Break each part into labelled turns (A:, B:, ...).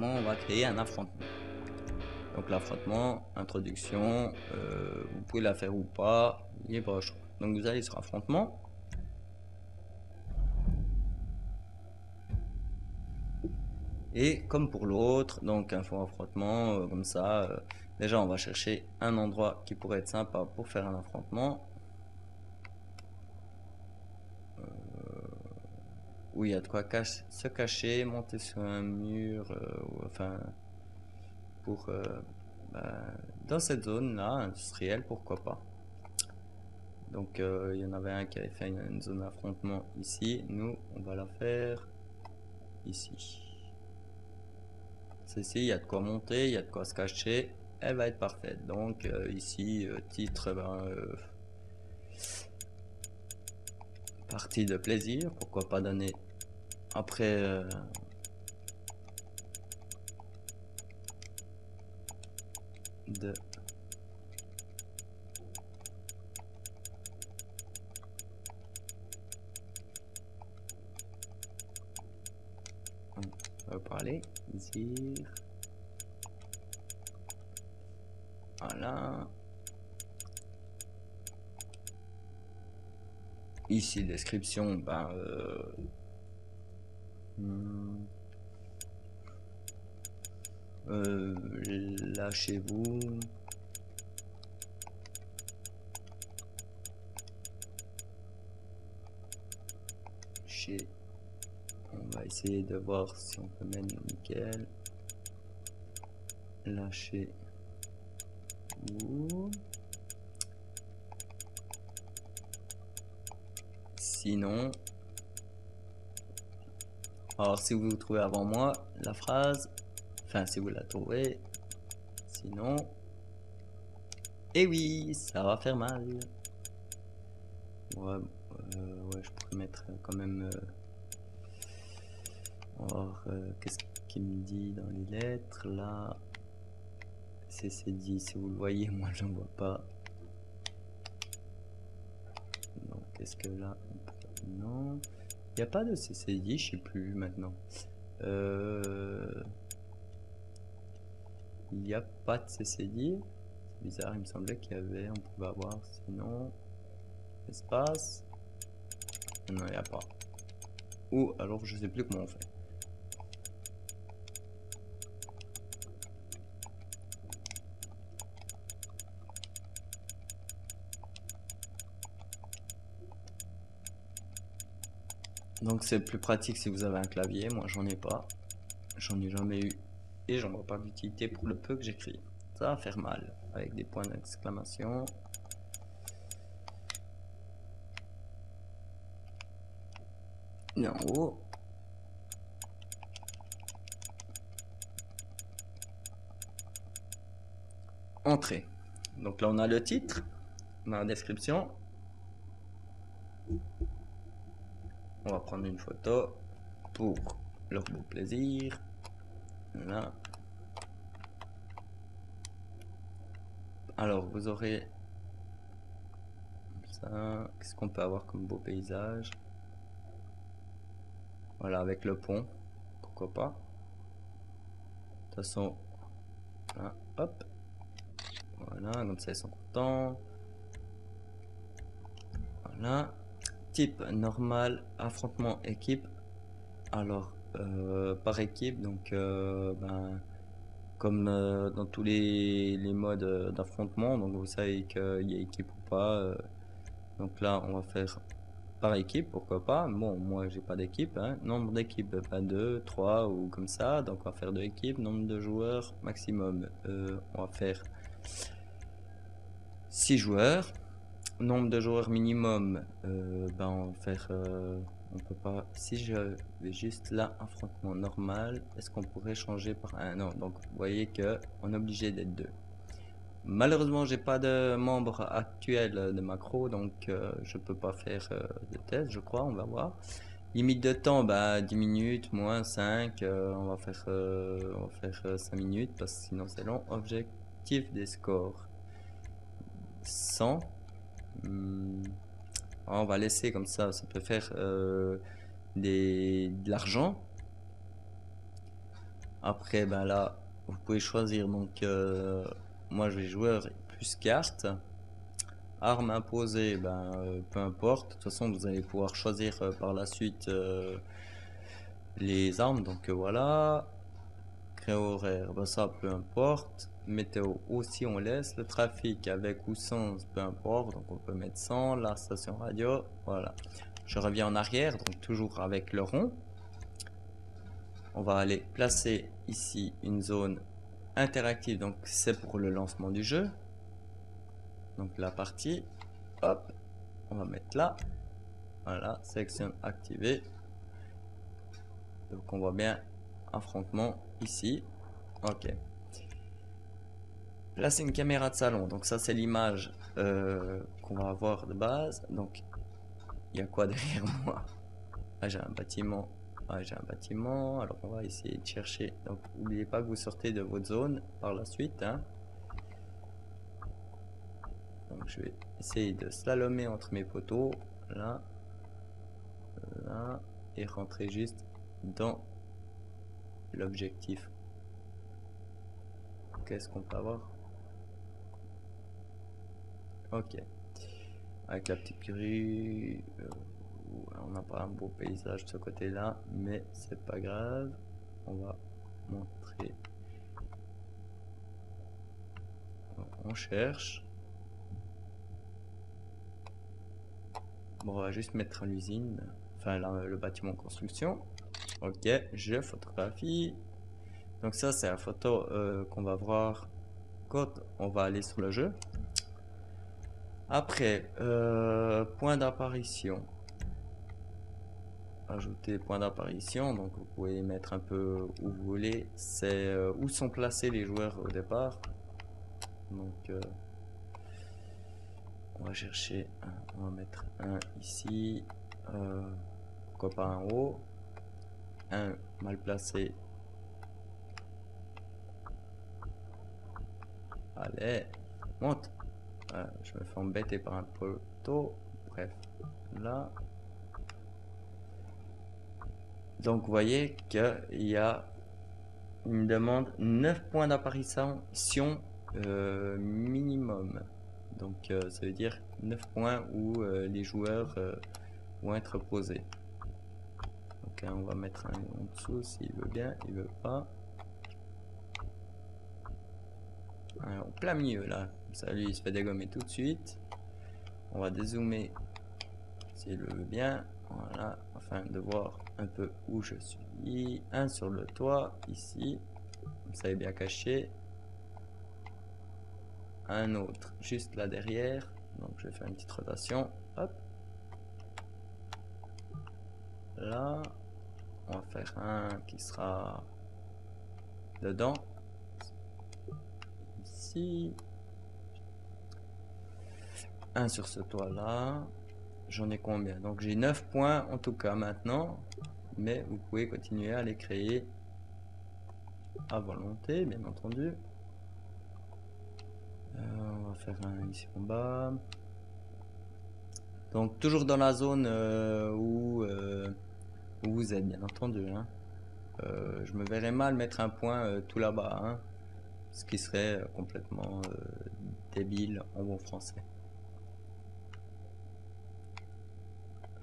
A: on va créer un affrontement. Donc l'affrontement, introduction, vous pouvez la faire ou pas, libre choix. Donc vous allez sur affrontement. Et comme pour l'autre, donc un faux affrontement, comme ça, déjà on va chercher un endroit qui pourrait être sympa pour faire un affrontement. Où il y a de quoi se cacher, monter sur un mur, ou, enfin, pour, bah, dans cette zone là, industrielle, pourquoi pas. Donc il y en avait un qui avait fait une zone d'affrontement ici, nous on va la faire ici. Celle-ci, il y a de quoi monter, il y a de quoi se cacher, elle va être parfaite. Donc ici, titre, partie de plaisir, pourquoi pas donner après de on va parler désir. Voilà. Ici, description, ben, lâchez-vous. On va essayer de voir si on peut mettre nickel. Lâchez-vous. Sinon, alors si vous trouvez avant moi la phrase, enfin si vous la trouvez, sinon, et oui, ça va faire mal. Ouais, ouais, je pourrais mettre quand même. Alors, qu'est-ce qu'il me dit dans les lettres là? C'est dit, si vous le voyez, moi je ne vois pas. Donc, est-ce que là, non, il n'y a pas de CCD, je sais plus maintenant. Il n'y a pas de CCD. C'est bizarre, il me semblait qu'il y avait, on pouvait avoir, sinon, espace. Non, il n'y a pas. Ou alors, je sais plus comment on fait. Donc c'est plus pratique si vous avez un clavier, moi j'en ai pas. J'en ai jamais eu. Et j'en vois pas d'utilité pour le peu que j'écris. Ça va faire mal, avec des points d'exclamation. Et en haut. Entrée. Donc là on a le titre, on a la description. On va prendre une photo pour leur beau plaisir. Là. Alors vous aurez ça. Qu'est-ce qu'on peut avoir comme beau paysage? Voilà, avec le pont. Pourquoi pas? De toute façon, là, hop. Voilà, comme ça ils sont contents. Voilà. Type normal, affrontement équipe. Alors, par équipe, donc comme dans tous les modes d'affrontement, donc vous savez qu'il y a équipe ou pas. Donc là, on va faire par équipe, pourquoi pas. Bon, moi j'ai pas d'équipe, hein. Nombre d'équipes, pas 2, 3 ou comme ça. Donc on va faire 2 équipes. Nombre de joueurs maximum, on va faire 6 joueurs. Nombre de joueurs minimum, on va faire. On peut pas. Si je vais juste là, affrontement normal, est-ce qu'on pourrait changer par un? Non, donc vous voyez que on est obligé d'être 2. Malheureusement, j'ai pas de membre actuel de macro, donc je peux pas faire de test, je crois. On va voir. Limite de temps, 10 minutes, moins 5. On va faire 5 minutes parce que sinon c'est long. Objectif des scores 100. On va laisser comme ça peut faire de l'argent. Après, ben là, vous pouvez choisir. Donc, moi, je vais joueur plus carte. Arme imposée, ben, peu importe. De toute façon, vous allez pouvoir choisir par la suite les armes. Donc, voilà. Créneau horaire, ben, ça, peu importe. Météo aussi, on laisse. Le trafic avec ou sans, peu importe. Donc, on peut mettre 100. La station radio, voilà. Je reviens en arrière, donc toujours avec le rond. On va aller placer ici une zone interactive, donc c'est pour le lancement du jeu. Donc la partie, hop, on va mettre là. Voilà, sélection activée. Donc on voit bien affrontement ici. Ok. Placer une caméra de salon. Donc ça c'est l'image qu'on va avoir de base. Donc il y a quoi derrière moi? Ah, j'ai un bâtiment. Ah, j'ai un bâtiment. Alors on va essayer de chercher. Donc n'oubliez pas que vous sortez de votre zone par la suite, hein. Donc je vais essayer de slalomer entre mes poteaux, là, là, et rentrer juste dans l'objectif. Qu'est-ce qu'on peut avoir? Ok. Avec la petite grue, on n'a pas un beau paysage de ce côté-là, mais c'est pas grave. On va montrer. On cherche. Bon, on va juste mettre l'usine, enfin le bâtiment en construction. Ok, je photographie. Donc ça, c'est la photo qu'on va voir quand on va aller sur le jeu. Après, point d'apparition. Ajouter point d'apparition, donc vous pouvez les mettre un peu où vous voulez. C'est où sont placés les joueurs au départ. Donc on va chercher on va mettre un ici. Pourquoi pas un haut. Un mal placé. Allez, monte. Je me fais embêter par un poteau. Bref, là. Donc vous voyez qu'il y a une demande 9 points d'apparition minimum. Donc ça veut dire 9 points où les joueurs vont être posés. Donc on va mettre un en dessous s'il veut bien, il veut pas. En plein milieu là, ça lui il se fait dégommer tout de suite. On va dézoomer s'il le veut bien. Voilà, afin de voir un peu où je suis. Un sur le toit, ici. Comme ça est bien caché. Un autre juste là derrière. Donc je vais faire une petite rotation. Hop. Là. On va faire un qui sera dedans. Ici. Un sur ce toit là. J'en ai combien? Donc j'ai 9 points en tout cas maintenant. Mais vous pouvez continuer à les créer à volonté, bien entendu. On va faire un ici en bas. Donc toujours dans la zone où vous êtes, bien entendu, hein. Je me verrais mal mettre un point tout là-bas, hein, ce qui serait complètement débile en bon français.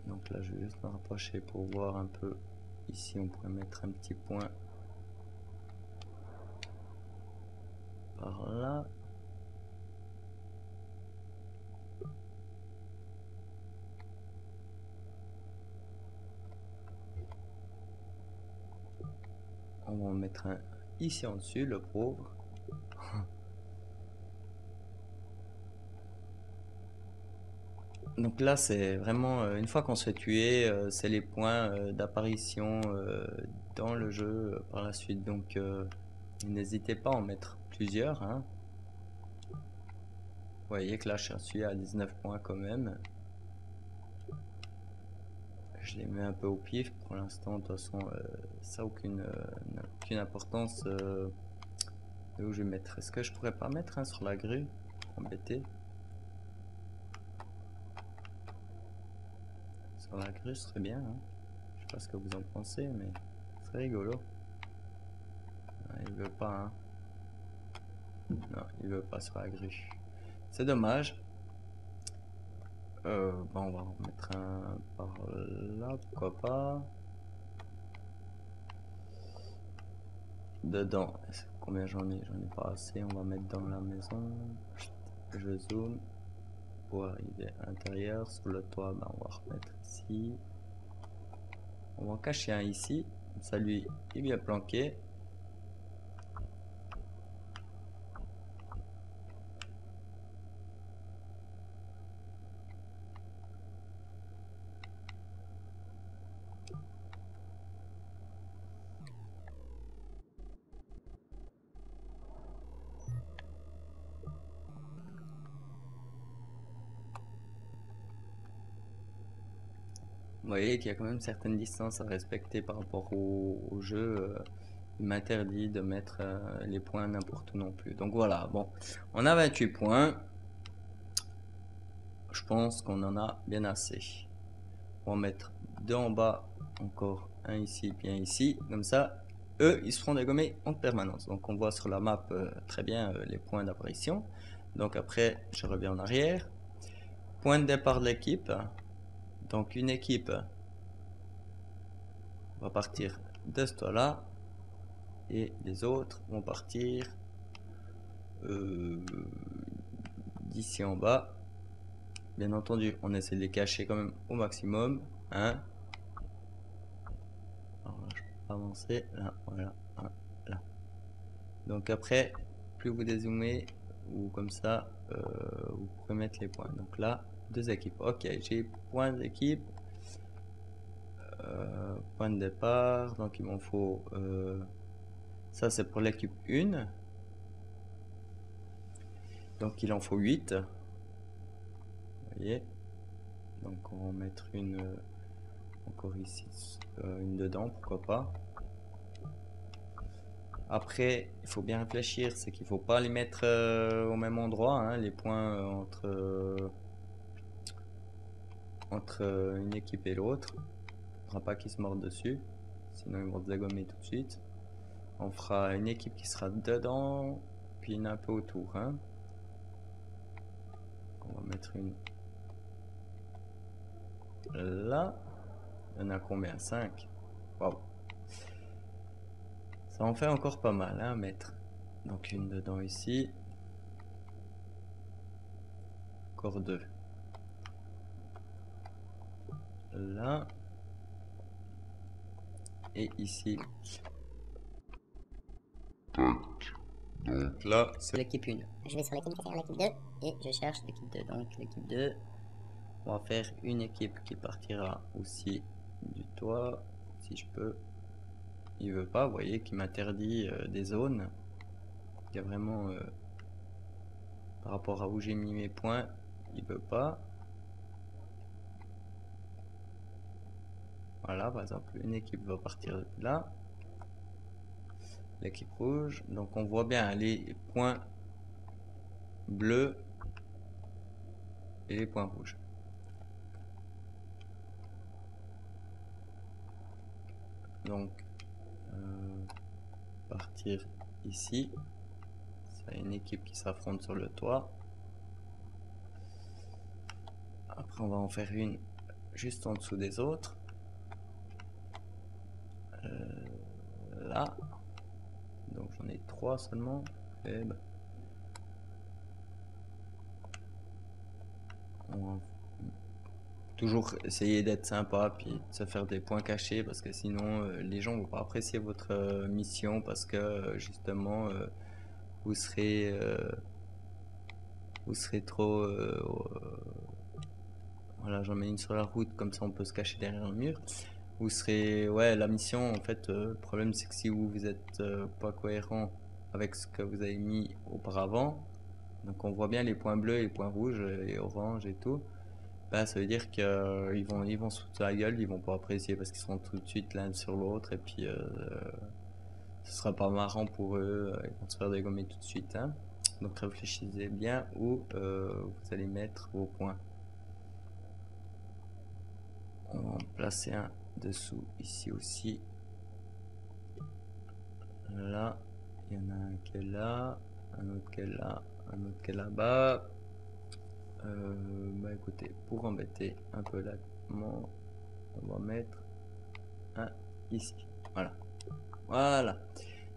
A: Donc là je vais juste me rapprocher pour voir un peu. Ici on pourrait mettre un petit point par là. On va en mettre un ici en dessus, le pauvre. Donc là c'est vraiment, une fois qu'on se fait tuer, c'est les points d'apparition dans le jeu par la suite. Donc n'hésitez pas à en mettre plusieurs, hein. Vous voyez que là je suis à 19 points quand même. Je les mets un peu au pif pour l'instant, de toute façon ça n'a aucune importance de où je vais mettre. Est-ce que je pourrais pas mettre un sur la grue? Embêté. Sur la grue ce serait bien, hein. Je sais pas ce que vous en pensez, mais c'est rigolo. Il veut pas, hein. Non, il veut pas sur la grue. C'est dommage. Bon, on va en mettre un par là, pourquoi pas. Dedans, combien j'en ai? J'en ai pas assez. On va mettre dans la maison. Je zoome pour arriver à l'intérieur. Sur le toit, ben, on va remettre ici. On va en cacher un ici. Ça lui est bien planqué. Vous voyez qu'il y a quand même certaines distances à respecter par rapport au jeu. Il m'interdit de mettre les points n'importe où non plus. Donc voilà, bon, on a 28 points. Je pense qu'on en a bien assez. On va mettre deux en bas, encore un ici, puis un ici. Comme ça, eux, ils seront dégommés en permanence. Donc on voit sur la map très bien les points d'apparition. Donc après, je reviens en arrière. Point de départ de l'équipe. Donc une équipe va partir de ce toit-là. Et les autres vont partir d'ici en bas. Bien entendu, on essaie de les cacher quand même au maximum. Hein. Alors, je peux avancer. Là, voilà. Là. Donc après, plus vous dézoomez, ou comme ça, vous pouvez mettre les points. Donc là, deux équipes. Ok, j'ai point d'équipe. Point de départ. Donc il m'en faut... ça, c'est pour l'équipe 1. Donc il en faut 8. Vous voyez. Donc on va en mettre une encore ici, une dedans, pourquoi pas. Après, il faut bien réfléchir, c'est qu'il faut pas les mettre au même endroit, hein, les points entre une équipe et l'autre. Il ne faudra pas qu'ils se mordent dessus, sinon ils vont se dégommer tout de suite. On fera une équipe qui sera dedans, puis une un peu autour. Hein. On va mettre une là. Il y en a combien? 5. Waouh. Ça en fait encore pas mal hein, à mettre. Donc une dedans ici. Encore 2. Là. Et ici. Donc là, c'est l'équipe 1.
B: Je vais sur l'équipe 2 et je cherche l'équipe 2.
A: Donc l'équipe 2, on va faire une équipe qui partira aussi du toit, si je peux. Il veut pas, vous voyez, qui m'interdit des zones. Il y a vraiment, par rapport à où j'ai mis mes points, il veut pas. Voilà, par exemple, une équipe va partir de là. L'équipe rouge, donc on voit bien les points bleus et les points rouges. Donc, partir ici. C'est une équipe qui s'affronte sur le toit. Après, on va en faire une juste en dessous des autres. Là. Donc, j'en ai 3 seulement. Et ben, on va toujours essayer d'être sympa puis de se faire des points cachés parce que sinon les gens vont pas apprécier votre mission parce que justement vous serez trop voilà, j'en mets une sur la route comme ça on peut se cacher derrière le mur. Vous serez ouais, la mission en fait le problème c'est que si vous êtes pas cohérent avec ce que vous avez mis auparavant, donc on voit bien les points bleus et les points rouges et orange et tout. Bah, ça veut dire qu'ils vont se foutre la gueule, ils vont pas apprécier parce qu'ils seront tout de suite l'un sur l'autre et puis ce sera pas marrant pour eux, ils vont se faire dégommer tout de suite. Hein. Donc réfléchissez bien où vous allez mettre vos points. On va en placer un dessous ici aussi. Là. Il y en a un qui est là, un autre qui est là, un autre qui est là-bas. Bah écoutez, pour embêter un peu là, on va mettre un ici. Voilà. Voilà.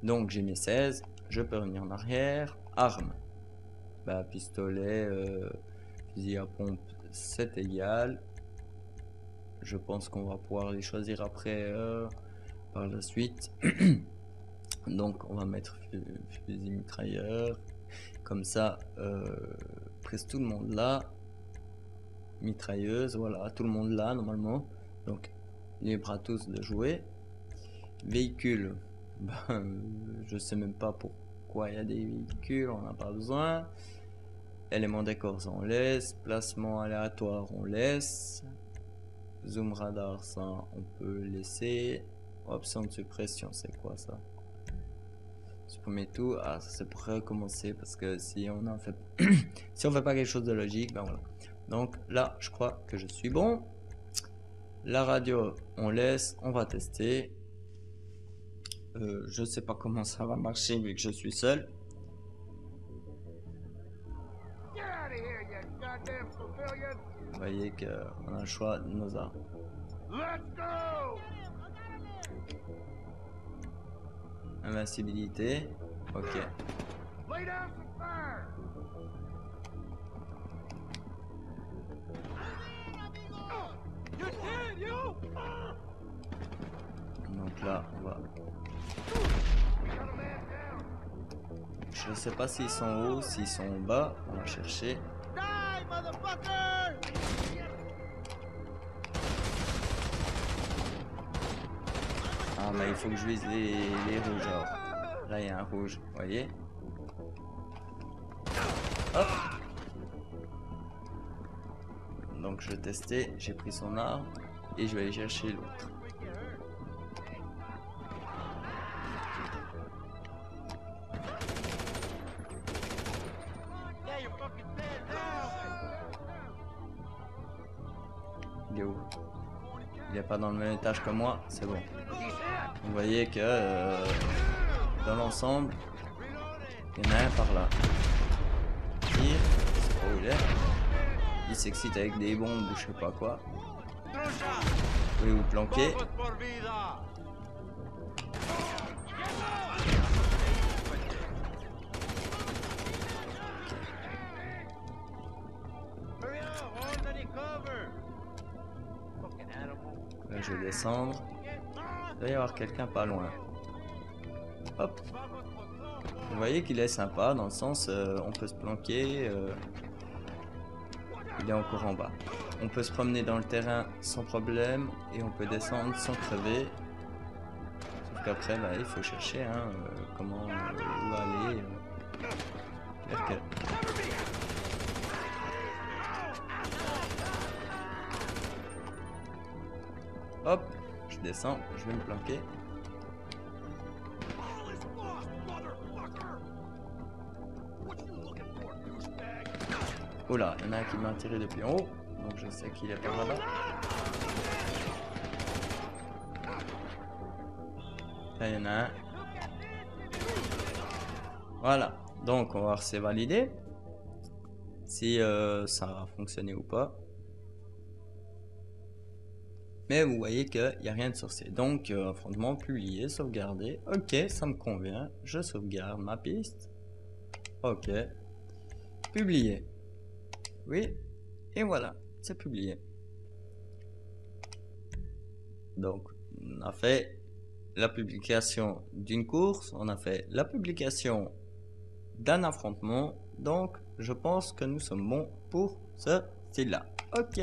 A: Donc j'ai mes 16. Je peux revenir en arrière. Armes. Bah pistolet, fusil à pompe, c'est égal. Je pense qu'on va pouvoir les choisir après par la suite. Donc on va mettre fusil mitrailleur. Comme ça, presque tout le monde là. Mitrailleuse, voilà, tout le monde là normalement. Donc libre à tous de jouer. Véhicule, ben, je sais même pas pourquoi il y a des véhicules, on n'a pas besoin. Éléments décors on laisse. Placement aléatoire on laisse. Zoom radar ça on peut laisser. Option de suppression c'est quoi ça? Supprimer tout. Ah ça c'est pour recommencer parce que si on en fait si on fait pas quelque chose de logique, ben voilà. Donc là je crois que je suis bon. La radio on laisse, on va tester. Je sais pas comment ça va marcher vu que je suis seul. Vous voyez qu'on a le choix de nos armes. Invincibilité. Ok. Donc là, on va... Je sais pas s'ils sont hauts, s'ils sont en bas. On va chercher. Ah mais il faut que je vise les rouges. Alors. Là il y a un rouge, vous voyez. Hop. Donc je vais tester, j'ai pris son arme et je vais aller chercher l'autre. Il est où? Il n'est pas dans le même étage que moi, c'est bon. Vous voyez que dans l'ensemble, il y en a un par là. Tire, je sais pas où il est. Il s'excite avec des bombes ou je sais pas quoi. Vous pouvez vous planquer. Là je vais descendre. Il doit y avoir quelqu'un pas loin. Hop. Vous voyez qu'il est sympa dans le sens on peut se planquer. Il est encore en bas. On peut se promener dans le terrain sans problème et on peut descendre sans crever. Sauf qu'après bah, il faut chercher hein, comment où aller. Vers quel... Hop, je descends, je vais me planquer. Oula, il y en a un qui m'a tiré depuis en haut, donc je sais qu'il est par là-bas. Là, il y en a un. Voilà, donc on va voir si c'est validé. Si ça a fonctionné ou pas. Mais vous voyez qu'il n'y a rien de sorcier. Donc, affrontement, publier, sauvegarder. Ok, ça me convient. Je sauvegarde ma piste. Ok. Publier. Oui. Et voilà, c'est publié. Donc, on a fait la publication d'une course. On a fait la publication d'un affrontement. Donc, je pense que nous sommes bons pour ce style-là. Ok.